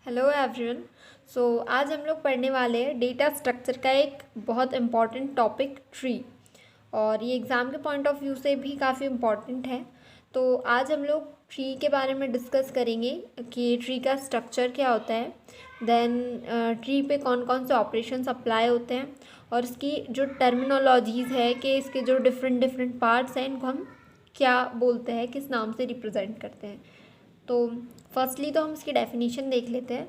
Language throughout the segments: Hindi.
Hello everyone. आज हम लोग पढ़ने वाले हैं डेटा स्ट्रक्चर का एक बहुत इम्पॉर्टेंट टॉपिक ट्री। और ये एग्ज़ाम के पॉइंट ऑफ व्यू से भी काफ़ी इम्पॉर्टेंट है। तो आज हम लोग ट्री के बारे में डिस्कस करेंगे कि ट्री का स्ट्रक्चर क्या होता है, देन ट्री पे कौन कौन से ऑपरेशंस अप्लाई होते हैं और इसकी जो टर्मिनोलॉजीज़ है कि इसके जो डिफरेंट डिफरेंट पार्ट्स हैं इनको हम क्या बोलते हैं, किस नाम से रिप्रेजेंट करते हैं। तो फर्स्टली तो हम इसकी डेफिनेशन देख लेते हैं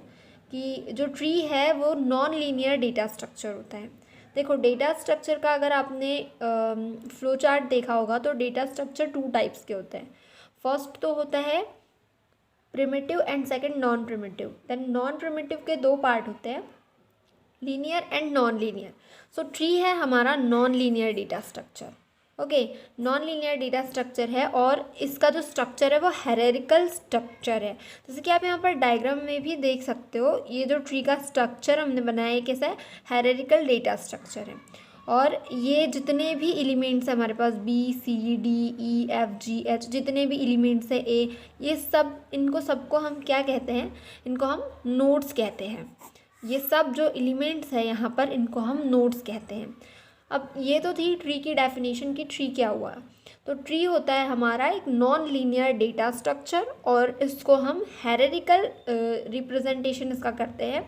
कि जो ट्री है वो नॉन लीनियर डेटा स्ट्रक्चर होता है। देखो, डेटा स्ट्रक्चर का अगर आपने फ्लो चार्ट देखा होगा तो डेटा स्ट्रक्चर टू टाइप्स के होते हैं। फर्स्ट तो होता है primitive and second non primitive. Then non primitive के दो पार्ट होते हैं, linear and non linear. So tree है हमारा non linear data structure. Okay, non linear data structure है और इसका जो स्ट्रक्चर है वो हायरार्किकल स्ट्रक्चर है। जैसे कि आप यहाँ पर डायग्राम में भी देख सकते हो, ये जो ट्री का स्ट्रक्चर हमने बनाया है कैसा है, हायरार्किकल डेटा स्ट्रक्चर है। और ये जितने भी एलिमेंट्स हैं हमारे पास BCDEFGH, जितने भी एलिमेंट्स हैं A, ये सब, इनको सबको हम क्या कहते हैं, इनको हम नोड्स कहते हैं। ये सब जो एलिमेंट्स है यहाँ पर इनको हम नोड्स कहते हैं। अब ये तो थी ट्री की डेफिनेशन कि ट्री क्या हुआ। तो ट्री होता है हमारा एक नॉन लीनियर डेटा स्ट्रक्चर और इसको हम हायरार्किकल रिप्रेजेंटेशन इसका करते हैं।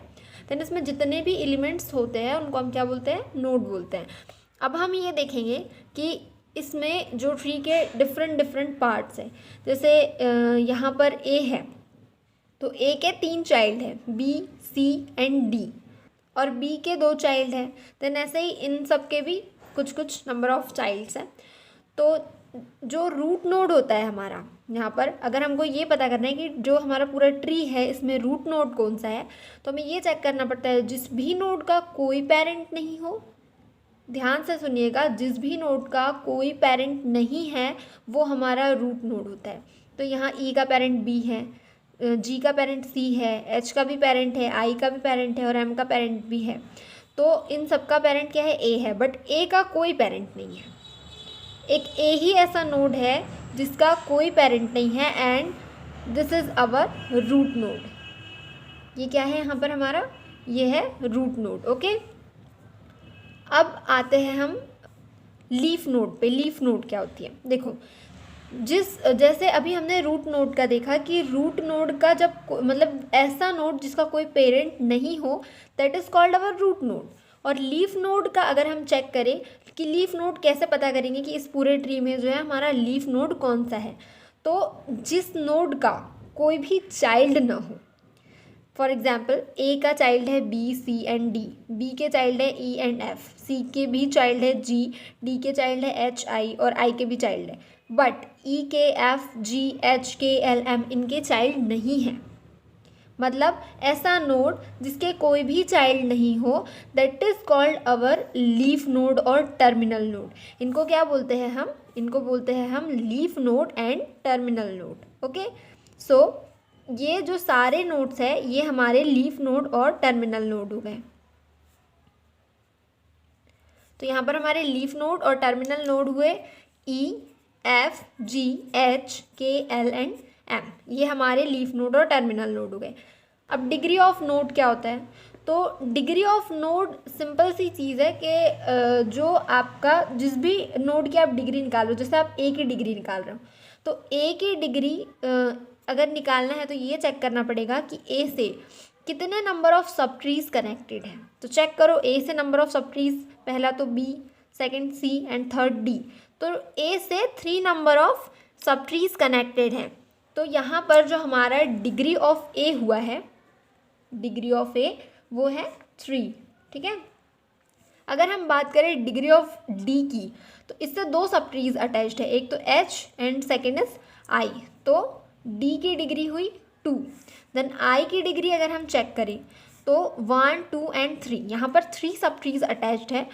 देन इसमें जितने भी एलिमेंट्स होते हैं उनको हम क्या बोलते हैं, नोड बोलते हैं। अब हम ये देखेंगे कि इसमें जो ट्री के डिफरेंट डिफरेंट पार्ट्स हैं। जैसे यहाँ पर A है तो A के 3 चाइल्ड हैं, B, C एंड D, और B के 2 चाइल्ड हैं। देन ऐसे ही इन सब के भी कुछ कुछ नंबर ऑफ चाइल्ड्स हैं। तो जो रूट नोड होता है हमारा, यहाँ पर अगर हमको ये पता करना है कि जो हमारा पूरा ट्री है इसमें रूट नोड कौन सा है, तो हमें ये चेक करना पड़ता है जिस भी नोड का कोई पेरेंट नहीं हो। ध्यान से सुनिएगा, जिस भी नोड का कोई पेरेंट नहीं है वो हमारा रूट नोड होता है। तो यहाँ E का पेरेंट B है, G का पेरेंट C है, H का भी पेरेंट है, I का भी पेरेंट है और M का पेरेंट भी है। तो इन सब का पेरेंट क्या है, A है, बट A का कोई पेरेंट नहीं है। एक A ही ऐसा नोड है जिसका कोई पेरेंट नहीं है and this is our root node. ये क्या है यहाँ पर हमारा, ये है रूट नोड। ओके, अब आते हैं हम लीफ नोड पे। लीफ नोड क्या होती है, देखो, जैसे अभी हमने रूट नोड का देखा कि रूट नोड का जब मतलब ऐसा नोड जिसका कोई पेरेंट नहीं हो, that is called our root node. और लीफ नोड का अगर हम चेक करें कि लीफ नोड कैसे पता करेंगे कि इस पूरे ट्री में जो है हमारा लीफ नोड कौन सा है, तो जिस नोड का कोई भी चाइल्ड ना हो। फॉर एग्जाम्पल A का चाइल्ड है B, C and D, B के चाइल्ड है E एंड F, C के भी चाइल्ड है G, D के चाइल्ड है H, I और I के भी चाइल्ड है, बट E के F, G, H, K, L, M इनके चाइल्ड नहीं हैं। मतलब ऐसा नोड जिसके कोई भी चाइल्ड नहीं हो, that is called our leaf node और टर्मिनल नोड। इनको क्या बोलते हैं हम, इनको बोलते हैं हम leaf node and terminal node. Okay, so ये जो सारे नोड्स हैं ये हमारे लीफ नोड और टर्मिनल नोड हो गए। तो यहाँ पर हमारे लीफ नोड और टर्मिनल नोड हुए E, F, G, H, K, L and M। ये हमारे लीफ नोड और टर्मिनल नोड हो गए। अब डिग्री ऑफ नोड क्या होता है, तो डिग्री ऑफ नोड सिंपल सी चीज़ है कि जो आपका जिस भी नोड की आप डिग्री निकाल रहे हो, जैसे आप A की डिग्री निकाल रहे हो, तो A की डिग्री अगर निकालना है तो ये चेक करना पड़ेगा कि A से कितने नंबर ऑफ सब ट्रीज कनेक्टेड हैं। तो चेक करो, A से नंबर ऑफ सब ट्रीज, पहला तो B, second C and third D। तो A से 3 नंबर ऑफ सब ट्रीज कनेक्टेड हैं। तो यहाँ पर जो हमारा डिग्री ऑफ A हुआ है, डिग्री ऑफ A वो है 3। ठीक है, अगर हम बात करें डिग्री ऑफ D की, तो इससे 2 सब ट्रीज अटैच्ड है, एक तो H and second is I। तो D की डिग्री हुई 2। देन I की डिग्री अगर हम चेक करें तो 1, 2 एंड 3, यहाँ पर 3 सब ट्रीज अटैच्ड है,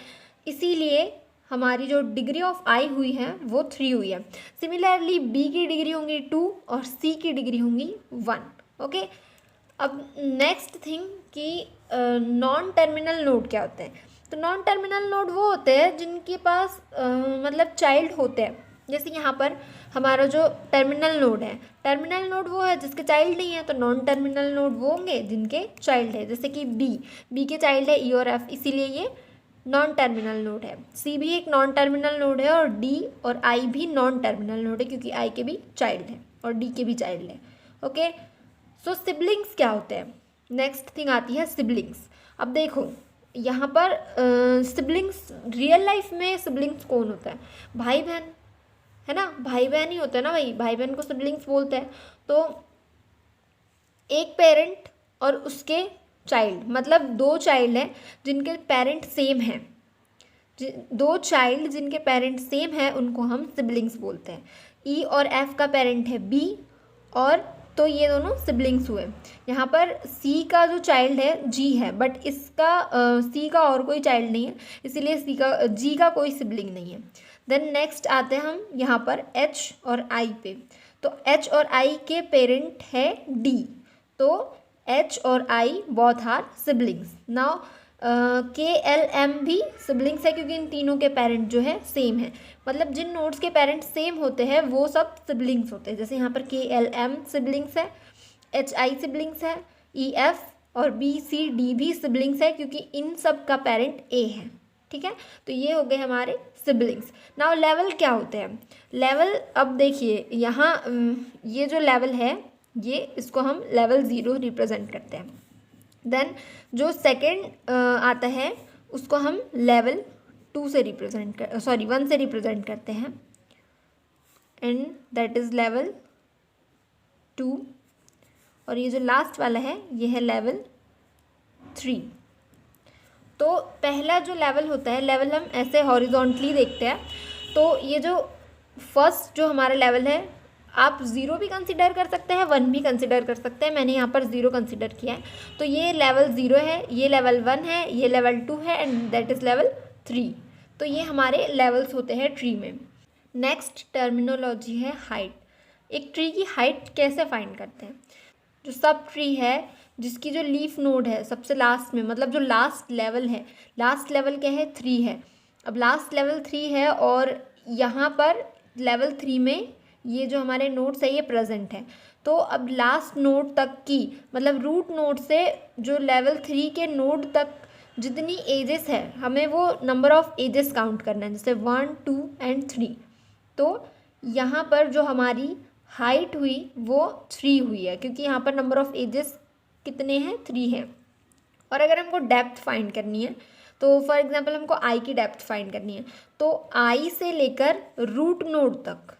इसीलिए हमारी जो डिग्री ऑफ I हुई है वो 3 हुई है। सिमिलरली B की डिग्री होंगी 2 और C की डिग्री होंगी 1। ओके, अब नेक्स्ट थिंग कि नॉन टर्मिनल नोड क्या होते हैं। तो नॉन टर्मिनल नोड वो होते हैं जिनके पास मतलब चाइल्ड होते हैं। जैसे यहाँ पर हमारा जो टर्मिनल नोड है, टर्मिनल नोड वो है जिसके चाइल्ड नहीं है, तो नॉन टर्मिनल नोड वो होंगे जिनके चाइल्ड है, जैसे कि बी के चाइल्ड है ई और एफ, इसीलिए ये नॉन टर्मिनल नोड है। सी भी एक नॉन टर्मिनल नोड है और डी और आई भी नॉन टर्मिनल नोड है क्योंकि आई के भी चाइल्ड है और डी के भी चाइल्ड है। ओके, सो सिबलिंग्स क्या होते हैं? नेक्स्ट थिंग आती है सिबलिंग्स। अब देखो यहाँ पर सिबलिंग्स, रियल लाइफ में सिबलिंग्स कौन होता है? भाई बहन, है ना, भाई बहन ही होता है ना भाई, भाई बहन को सिबलिंग्स बोलते हैं। तो एक पेरेंट और उसके चाइल्ड, मतलब दो चाइल्ड हैं जिनके पेरेंट सेम हैं, दो चाइल्ड जिनके पेरेंट सेम है उनको हम सिबलिंग्स बोलते हैं। ई और एफ का पेरेंट है बी, और तो ये दोनों सिबलिंग्स हुए। यहाँ पर सी का जो चाइल्ड है जी है, बट इसका सी का और कोई चाइल्ड नहीं है, इसीलिए सी का जी का कोई सिबलिंग नहीं है। देन नेक्स्ट आते हैं हम यहाँ पर एच और आई पे। तो एच और आई के पेरेंट है डी, तो एच और I both are siblings. Now K L M भी सिबलिंग्स है क्योंकि इन तीनों के पेरेंट जो है सेम है, मतलब जिन नोड्स के पेरेंट सेम होते हैं वो सब सिबलिंग्स होते हैं। जैसे यहाँ पर के एल एम सिबलिंग्स है, एच आई सिबलिंग्स है, ई एफ और बी सी डी भी सिबलिंग्स है क्योंकि इन सब का पेरेंट ए है। ठीक है, तो ये हो गए हमारे सिबलिंग्स। नाउ लेवल क्या होते हैं? लेवल, अब देखिए यहाँ ये जो लेवल है ये, इसको हम लेवल 0 रिप्रेजेंट करते हैं। देन जो सेकेंड आता है उसको हम लेवल 2 से रिप्रेजेंट कर, सॉरी 1 से रिप्रेजेंट करते हैं, एंड दैट इज़ लेवल 2। और ये जो लास्ट वाला है ये है लेवल 3। तो पहला जो लेवल होता है, लेवल हम ऐसे हॉरिजॉन्टली देखते हैं, तो ये जो फर्स्ट जो हमारा लेवल है, आप 0 भी कंसिडर कर सकते हैं, 1 भी कंसिडर कर सकते हैं, मैंने यहाँ पर 0 कंसिडर किया है। तो ये लेवल 0 है, ये लेवल 1 है, ये लेवल 2 है, एंड दैट इज़ लेवल 3। तो ये हमारे लेवल्स होते हैं ट्री में। नेक्स्ट टर्मिनोलॉजी है हाइट। एक ट्री की हाइट कैसे फाइंड करते हैं? जो सब ट्री है जिसकी जो लीफ नोड है सबसे लास्ट में, मतलब जो लास्ट लेवल है, लास्ट लेवल क्या है? 3 है। अब लास्ट लेवल 3 है और यहाँ पर लेवल 3 में ये जो हमारे नोड्स है ये प्रेजेंट है। तो अब लास्ट नोड तक की, मतलब रूट नोड से जो लेवल 3 के नोड तक जितनी एजेस है, हमें वो नंबर ऑफ एजेस काउंट करना है, जैसे 1 2 एंड 3। तो यहाँ पर जो हमारी हाइट हुई वो 3 हुई है क्योंकि यहाँ पर नंबर ऑफ एजेस कितने हैं? 3 है। और अगर हमको डेप्थ फाइंड करनी है, तो फॉर एग्जांपल हमको आई की डेप्थ फाइंड करनी है, तो आई से लेकर रूट नोड तक,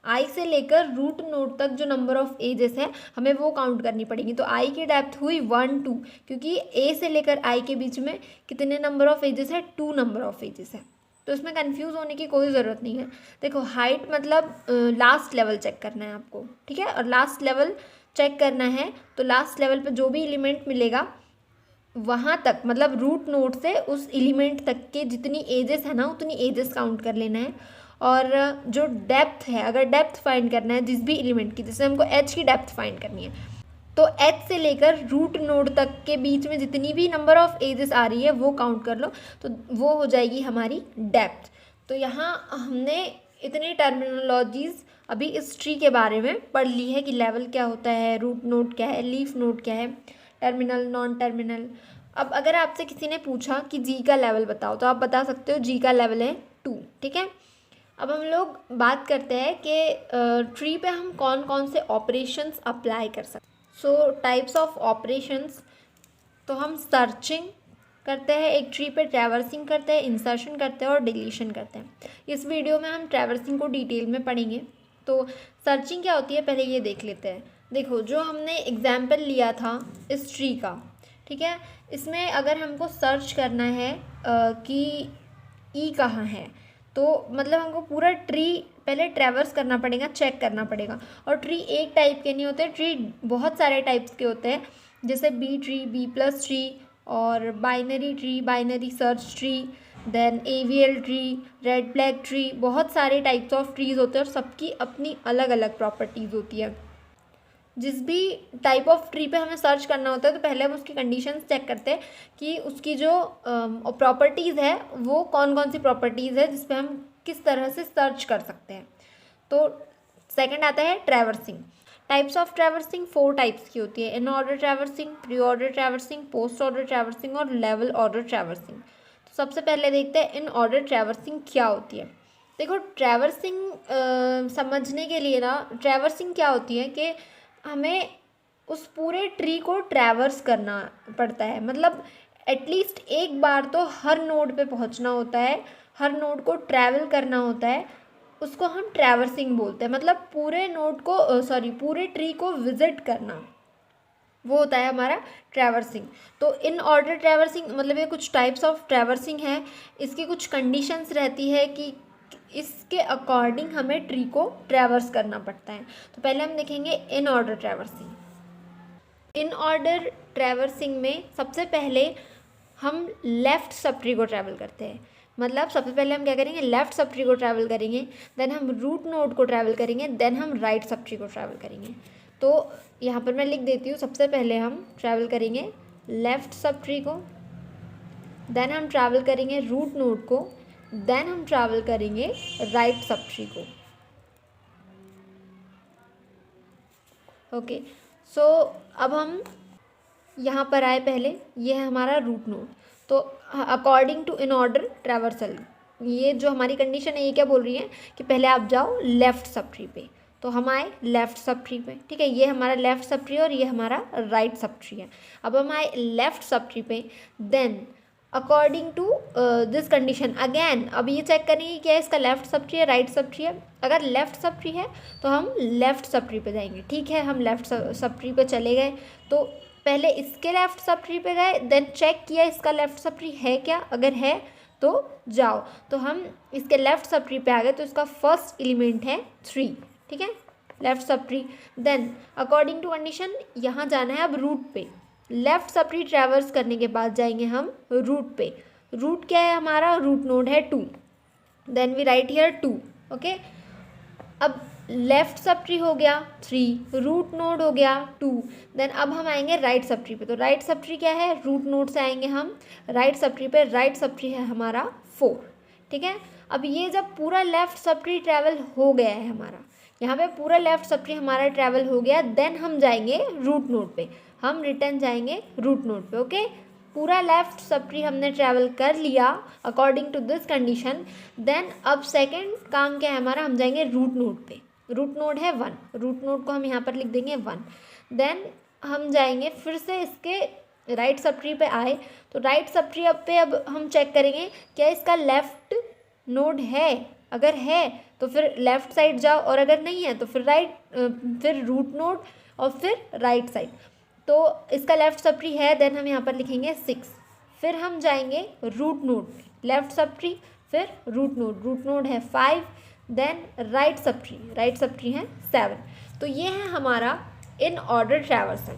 आई से लेकर रूट नोड तक जो नंबर ऑफ एजेस है हमें वो काउंट करनी पड़ेगी। तो आई की डेप्थ हुई 1 2, क्योंकि ए से लेकर आई के बीच में कितने नंबर ऑफ एजेस है? 2 नंबर ऑफ एजेस है। तो इसमें कंफ्यूज होने की कोई ज़रूरत नहीं है। देखो हाइट मतलब लास्ट लेवल चेक करना है आपको, ठीक है, और लास्ट लेवल चेक करना है तो लास्ट लेवल पे जो भी एलिमेंट मिलेगा वहाँ तक, मतलब रूट नोड से उस एलिमेंट तक के जितनी एजेस है ना उतनी एजेस काउंट कर लेना है। और जो डेप्थ है, अगर डेप्थ फाइंड करना है जिस भी एलिमेंट की, जैसे हमको एच की डेप्थ फाइंड करनी है, तो एच से लेकर रूट नोड तक के बीच में जितनी भी नंबर ऑफ एजेस आ रही है वो काउंट कर लो, तो वो हो जाएगी हमारी डेप्थ। तो यहाँ हमने इतनी टर्मिनोलॉजीज़ अभी इस ट्री के बारे में पढ़ ली है कि लेवल क्या होता है, रूट नोड क्या है, लीफ नोड क्या है, टर्मिनल, नॉन टर्मिनल। अब अगर आपसे किसी ने पूछा कि जी का लेवल बताओ, तो आप बता सकते हो जी का लेवल है 2, ठीक है। अब हम लोग बात करते हैं कि ट्री पे हम कौन कौन से ऑपरेशंस अप्लाई कर सकते हैं। सो टाइप्स ऑफ ऑपरेशंस, तो हम सर्चिंग करते हैं एक ट्री पे, ट्रैवर्सिंग करते हैं, इंसर्शन करते हैं और डिलीशन करते हैं। इस वीडियो में हम ट्रैवर्सिंग को डिटेल में पढ़ेंगे। तो सर्चिंग क्या होती है पहले ये देख लेते हैं। देखो जो हमने एग्जाम्पल लिया था इस ट्री का, ठीक है, इसमें अगर हमको सर्च करना है कि ई कहाँ है, तो मतलब हमको पूरा ट्री पहले ट्रैवर्स करना पड़ेगा, चेक करना पड़ेगा। और ट्री एक टाइप के नहीं होते, ट्री बहुत सारे टाइप्स के होते हैं, जैसे B tree, B plus tree, और binary tree, binary search tree, then AVL tree, red black tree, बहुत सारे टाइप्स ऑफ ट्रीज़ होते हैं और सबकी अपनी अलग अलग प्रॉपर्टीज़ होती है। जिस भी टाइप ऑफ ट्री पे हमें सर्च करना होता है तो पहले हम उसकी कंडीशंस चेक करते हैं कि उसकी जो प्रॉपर्टीज़ है वो कौन कौन सी प्रॉपर्टीज़ है जिस पे हम किस तरह से सर्च कर सकते हैं। तो सेकंड आता है traversing. Types of traversing 4 types की होती है, in order traversing, pre order traversing, post order traversing और लेवल ऑर्डर ट्रैवर्सिंग। तो सबसे पहले देखते हैं इन ऑर्डर ट्रैवर्सिंग क्या होती है। देखो ट्रैवर्सिंग समझने के लिए ना, ट्रैवर्सिंग क्या होती है कि हमें उस पूरे ट्री को ट्रैवर्स करना पड़ता है, मतलब एटलीस्ट एक बार तो हर नोड पे पहुंचना होता है, हर नोड को ट्रैवल करना होता है, उसको हम ट्रैवर्सिंग बोलते हैं। मतलब पूरे नोड को पूरे ट्री को विजिट करना, वो होता है हमारा ट्रैवर्सिंग। तो इन ऑर्डर ट्रैवर्सिंग मतलब ये कुछ टाइप्स ऑफ ट्रैवर्सिंग है, इसकी कुछ कंडीशंस रहती है कि इसके अकॉर्डिंग हमें ट्री को ट्रैवर्स करना पड़ता है। तो पहले हम देखेंगे in order traversing. In order traversing में सबसे पहले हम लेफ़्ट सब ट्री को ट्रैवल करते हैं। मतलब सबसे पहले हम क्या करेंगे, लेफ़्ट सब ट्री को ट्रैवल करेंगे, देन हम रूट नोड को ट्रैवल करेंगे, देन हम राइट सब ट्री को ट्रैवल करेंगे। तो यहाँ पर मैं लिख देती हूँ, सबसे पहले हम ट्रैवल करेंगे लेफ़्ट सब ट्री को, देन हम ट्रैवल करेंगे रूट नोड को, देन हम ट्रैवल करेंगे राइट सब ट्री को। ओके, सो अब हम यहाँ पर आए, पहले ये है हमारा रूट नोड। तो according to in order traversal, ये जो हमारी कंडीशन है ये क्या बोल रही है कि पहले आप जाओ लेफ़्ट सब ट्री पे। तो हम आए लेफ़्ट सब ट्री पे, ठीक है, ये हमारा लेफ़्ट सब ट्री और ये हमारा राइट सब ट्री है। अब हम आए लेफ़्ट सब ट्री पे, then according to this condition again अब ये चेक करेंगे क्या इसका लेफ़्ट सब ट्री है राइट सब ट्री है। अगर लेफ़्ट सब ट्री है तो हम लेफ़्ट सब ट्री पे जाएंगे, ठीक है, हम लेफ़्ट सब ट्री पे चले गए। तो पहले इसके लेफ़्ट सब ट्री पे गए, देन चेक किया इसका लेफ़्ट सब ट्री है क्या, अगर है तो जाओ। तो हम इसके लेफ़्ट सब ट्री पे आ गए, तो इसका फर्स्ट एलिमेंट है 3, ठीक है, left sub tree. Then according to condition यहाँ जाना है अब रूट पे। लेफ़्ट सब ट्री ट्रैवर्स करने के बाद जाएंगे हम रूट पे। रूट क्या है हमारा, रूट नोड है 2, then we write here 2। Okay, अब लेफ़्ट सब ट्री हो गया 3, रूट नोड हो गया 2, देन अब हम आएंगे राइट सब ट्री पे। तो राइट सब ट्री क्या है, रूट नोड से आएंगे हम राइट सब ट्री पे। राइट सब ट्री है हमारा 4, ठीक है। अब ये जब पूरा लेफ़्ट सब ट्री ट्रैवल हो गया है हमारा, यहाँ पे पूरा लेफ़्ट सब ट्री हमारा ट्रैवल हो गया, देन हम जाएंगे रूट नोड पे, हम रिटर्न जाएंगे रूट नोड पे। ओके, पूरा लेफ़्ट सब ट्री हमने ट्रैवल कर लिया according to this condition. Then अब सेकंड काम क्या है हमारा, हम जाएंगे रूट नोड पे। रूट नोड है 1, रूट नोड को हम यहाँ पर लिख देंगे 1। देन हम जाएंगे फिर से इसके राइट सब ट्री पे आए, तो राइट सब ट्री पे अब हम चेक करेंगे क्या इसका लेफ़्ट नोड है, अगर है तो फिर लेफ़्ट साइड जाओ, और अगर नहीं है तो फिर फिर रूट नोड और फिर राइट साइड। तो इसका लेफ़्ट सब ट्री है, देन हम यहाँ पर लिखेंगे 6। फिर हम जाएंगे root node, left sub tree फिर रूट नोड है 5, देन राइट सब ट्री है 7। तो ये है हमारा इन ऑर्डर ट्रैवर्सल।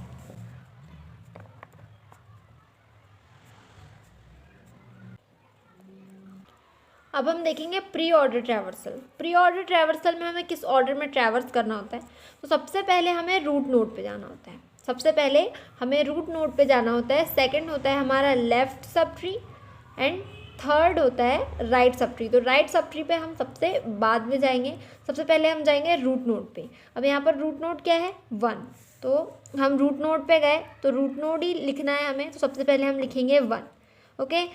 अब हम देखेंगे pre order traversal. Pre order traversal में हमें किस ऑर्डर में ट्रैवर्स करना होता है, तो सबसे पहले हमें रूट नोड पे जाना होता है। सबसे पहले हमें रूट नोड पे जाना होता है, सेकंड होता है हमारा left sub tree, and third होता है राइट सब ट्री। तो राइट सब ट्री पे हम सबसे बाद में जाएंगे, सबसे पहले हम जाएंगे रूट नोड पे। अब यहाँ पर रूट नोड क्या है 1, तो हम रूट नोड पे गए तो रूट नोड ही लिखना है हमें, तो सबसे पहले हम लिखेंगे 1। ओके,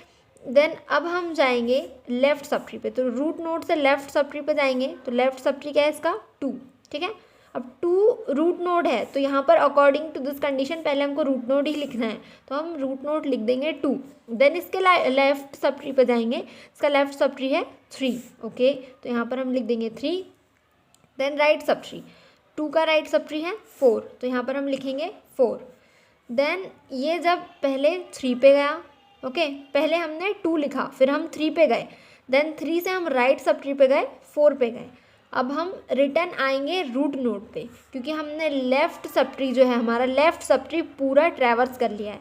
देन अब हम जाएंगे लेफ़्ट सब ट्री पे। तो रूट नोड से लेफ़्ट सब ट्री पे जाएंगे, तो लेफ़्ट सब ट्री क्या है इसका 2, ठीक है। अब 2 रूट नोड है, तो यहाँ पर अकॉर्डिंग टू दिस कंडीशन पहले हमको रूट नोड ही लिखना है, तो हम रूट नोड लिख देंगे 2। देन इसके लेफ़्ट सब ट्री पे जाएंगे, इसका लेफ़्ट सब ट्री है 3। ओके, तो यहाँ पर हम लिख देंगे 3। देन राइट सब ट्री, 2 का राइट सब ट्री है 4, तो यहाँ पर हम लिखेंगे 4। देन ये जब पहले 3 पे गया, ओके, पहले हमने 2 लिखा, फिर हम 3 पे गए, देन 3 से हम राइट सब ट्री पे गए, 4 पे गए। अब हम रिटर्न आएंगे रूट नोड पे, क्योंकि हमने लेफ़्ट सब ट्री जो है हमारा लेफ़्ट सब ट्री पूरा ट्रैवर्स कर लिया है।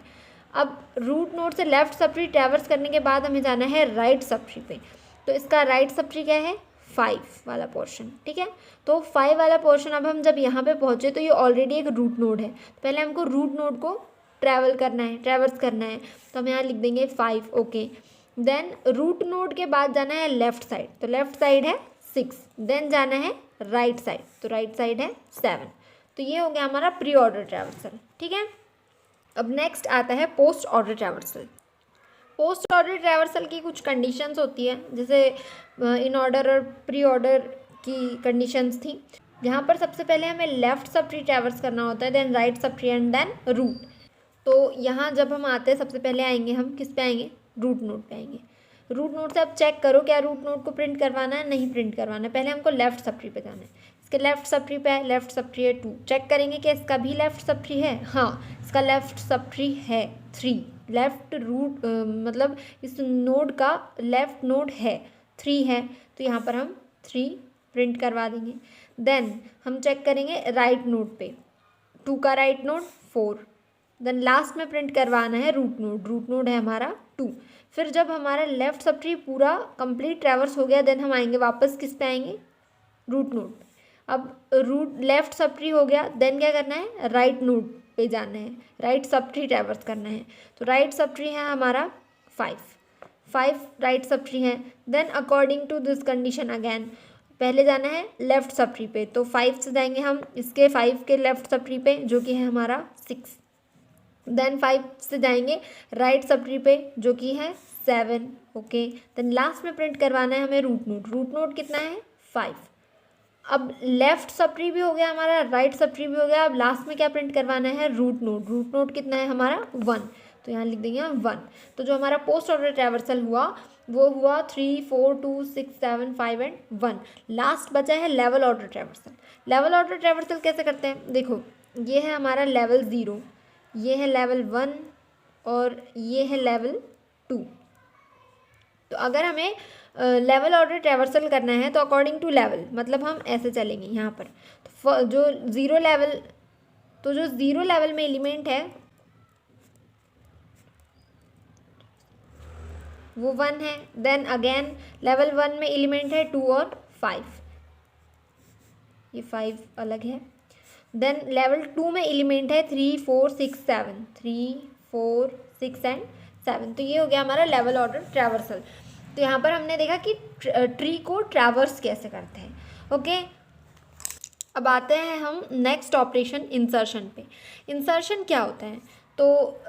अब रूट नोड से लेफ़्ट सब ट्री ट्रैवर्स करने के बाद हमें जाना है राइट सब ट्री पे। तो इसका राइट सब ट्री क्या है 5 वाला पोर्शन, ठीक है। तो 5 वाला पोर्शन अब हम जब यहाँ पे पहुँचे तो ये ऑलरेडी एक रूट नोड है, पहले हमको रूट नोड को ट्रैवर्स करना है, तो हम यहाँ लिख देंगे 5। ओके, देन रूट नोड के बाद जाना है लेफ़्ट साइड, तो लेफ़्ट साइड है 6, देन जाना है राइट साइड, तो राइट साइड है 7। तो ये हो गया हमारा प्री ऑर्डर ट्रैवर्सल, ठीक है। अब नेक्स्ट आता है post order traversal. Post order traversal की कुछ कंडीशंस होती है, जैसे इन ऑर्डर और प्री ऑर्डर की कंडीशंस थी, जहाँ पर सबसे पहले हमें लेफ्ट सब ट्री ट्रैवर्स करना होता है, then right sub tree and then root. तो यहाँ जब हम आते हैं सबसे पहले आएंगे हम किस पे आएंगे, रूट नोड पे आएंगे। रूट नोड से अब चेक करो क्या रूट नोड को प्रिंट करवाना है, नहीं प्रिंट करवाना है। पहले हमको लेफ्ट सब ट्री पे जाना है, इसके लेफ्ट सब ट्री पे है, लेफ्ट सब ट्री है 2, चेक करेंगे कि इसका भी लेफ्ट सब ट्री है, हाँ इसका लेफ्ट सब ट्री है 3, लेफ्ट रूट मतलब इस नोड का लेफ्ट नोड है 3 है, तो यहाँ पर हम 3 प्रिंट करवा देंगे। देन हम चेक करेंगे राइट नोड पे, 2 का राइट नोड 4, देन लास्ट में प्रिंट करवाना है रूट नोड है हमारा 2। फिर जब हमारा लेफ्ट सब ट्री पूरा कंप्लीट ट्रैवर्स हो गया, देन हम आएंगे वापस किस पे आएंगे, रूट नोड। अब रूट लेफ्ट सब ट्री हो गया, देन क्या करना है, राइट नोड पे जाना है, राइट सब ट्री ट्रैवर्स करना है। तो राइट सब ट्री है हमारा 5 राइट सब ट्री है। Then according to this condition again पहले जाना है लेफ्ट सब ट्री पे, तो 5 से जाएंगे हम इसके 5 के लेफ्ट सब ट्री पे जो कि है हमारा 6। देन 5 से जाएंगे राइट सब ट्री पे जो कि है 7, ओके। देन लास्ट में प्रिंट करवाना है हमें रूट नोड कितना है 5। अब लेफ्ट सब ट्री भी हो गया हमारा, राइट सब ट्री भी हो गया, अब लास्ट में क्या प्रिंट करवाना है, रूट नोड कितना है हमारा 1, तो यहाँ लिख देंगे 1। तो जो हमारा पोस्ट ऑर्डर ट्रैवर्सल हुआ वो हुआ 3, 4, 2, 6, 7, 5 एंड 1। लास्ट बचा है level order traversal. Level order traversal कैसे करते हैं, देखो ये है हमारा लेवल 0, ये है लेवल 1 और ये है लेवल 2। तो अगर हमें लेवल ऑर्डर ट्रैवर्सल करना है तो अकॉर्डिंग टू लेवल, मतलब हम ऐसे चलेंगे यहाँ पर, तो जो ज़ीरो लेवल में एलिमेंट है वो 1 है। देन अगेन लेवल 1 में एलिमेंट है 2 और 5, ये 5 अलग है। देन लेवल 2 में एलिमेंट है 3, 4, 6, 7, 3, 4, 6 एंड 7। तो ये हो गया हमारा लेवल ऑर्डर ट्रैवर्सल। तो यहाँ पर हमने देखा कि ट्री को ट्रैवर्स कैसे करते हैं, ओके। अब आते हैं हम नेक्स्ट ऑपरेशन इंसर्शन पे। इंसर्शन क्या होता है, तो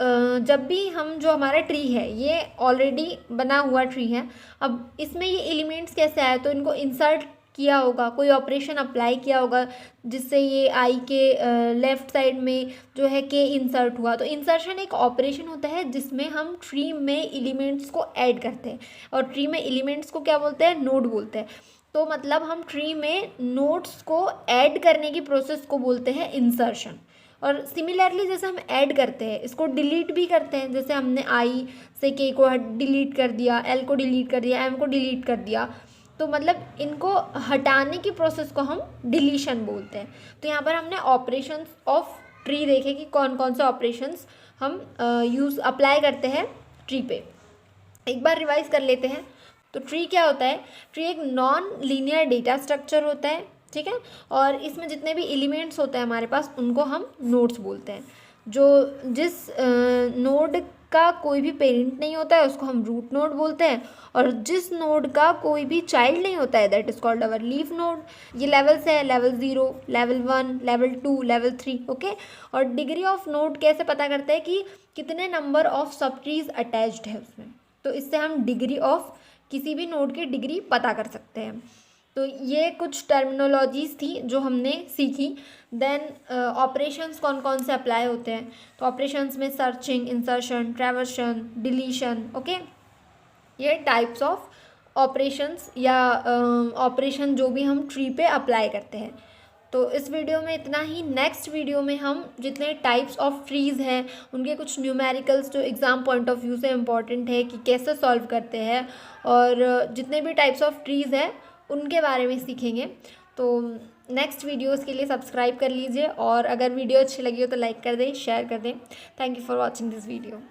जब भी हम जो हमारा ट्री है ये ऑलरेडी बना हुआ ट्री है, अब इसमें ये एलिमेंट्स कैसे आए, तो इनको इंसर्ट किया होगा, कोई ऑपरेशन अप्लाई किया होगा जिससे ये आई के लेफ़्ट साइड में जो है के इंसर्ट हुआ। तो इंसर्शन एक ऑपरेशन होता है जिसमें हम ट्री में एलिमेंट्स को ऐड करते हैं, और ट्री में एलिमेंट्स को क्या बोलते हैं, नोड बोलते हैं। तो मतलब हम ट्री में नोड्स को ऐड करने की प्रोसेस को बोलते हैं इंसर्शन। और सिमिलरली जैसे हम ऐड करते हैं इसको डिलीट भी करते हैं, जैसे हमने आई से के को डिलीट कर दिया, एल को डिलीट कर दिया, एम को डिलीट कर दिया, तो मतलब इनको हटाने की प्रोसेस को हम डिलीशन बोलते हैं। तो यहाँ पर हमने ऑपरेशंस ऑफ ट्री देखे कि कौन कौन से ऑपरेशंस हम अप्लाई करते हैं ट्री पे। एक बार रिवाइज कर लेते हैं। तो ट्री क्या होता है, ट्री एक नॉन लीनियर डेटा स्ट्रक्चर होता है, ठीक है, और इसमें जितने भी एलिमेंट्स होते हैं हमारे पास उनको हम नोड्स बोलते हैं। जिस नोड का कोई भी पेरेंट नहीं होता है उसको हम रूट नोड बोलते हैं, और जिस नोड का कोई भी चाइल्ड नहीं होता है that is called our leaf node. ये लेवल्स है, level 0, level 1, level 2, level 3, okay. और डिग्री ऑफ नोड कैसे पता करते हैं कि कितने नंबर ऑफ सब ट्रीज अटैच्ड है उसमें, तो इससे हम डिग्री ऑफ किसी भी नोड की डिग्री पता कर सकते हैं। तो ये कुछ टर्मिनोलॉजीज़ थी जो हमने सीखी। देन ऑपरेशंस कौन कौन से अप्लाई होते हैं, तो ऑपरेशंस में सर्चिंग, इंसर्शन, ट्रैवर्सन, डिलीशन, ओके। ये टाइप्स ऑफ ऑपरेशंस या ऑपरेशन जो भी हम ट्री पे अप्लाई करते हैं। तो इस वीडियो में इतना ही। नेक्स्ट वीडियो में हम जितने टाइप्स ऑफ ट्रीज़ हैं उनके कुछ न्यूमेरिकल्स जो एग्ज़ाम पॉइंट ऑफ व्यू से इम्पॉर्टेंट है कि कैसे सॉल्व करते हैं, और जितने भी टाइप्स ऑफ ट्रीज़ हैं उनके बारे में सीखेंगे। तो नेक्स्ट वीडियोस के लिए सब्सक्राइब कर लीजिए, और अगर वीडियो अच्छी लगी हो तो लाइक कर दें, शेयर कर दें। Thank you for watching this video.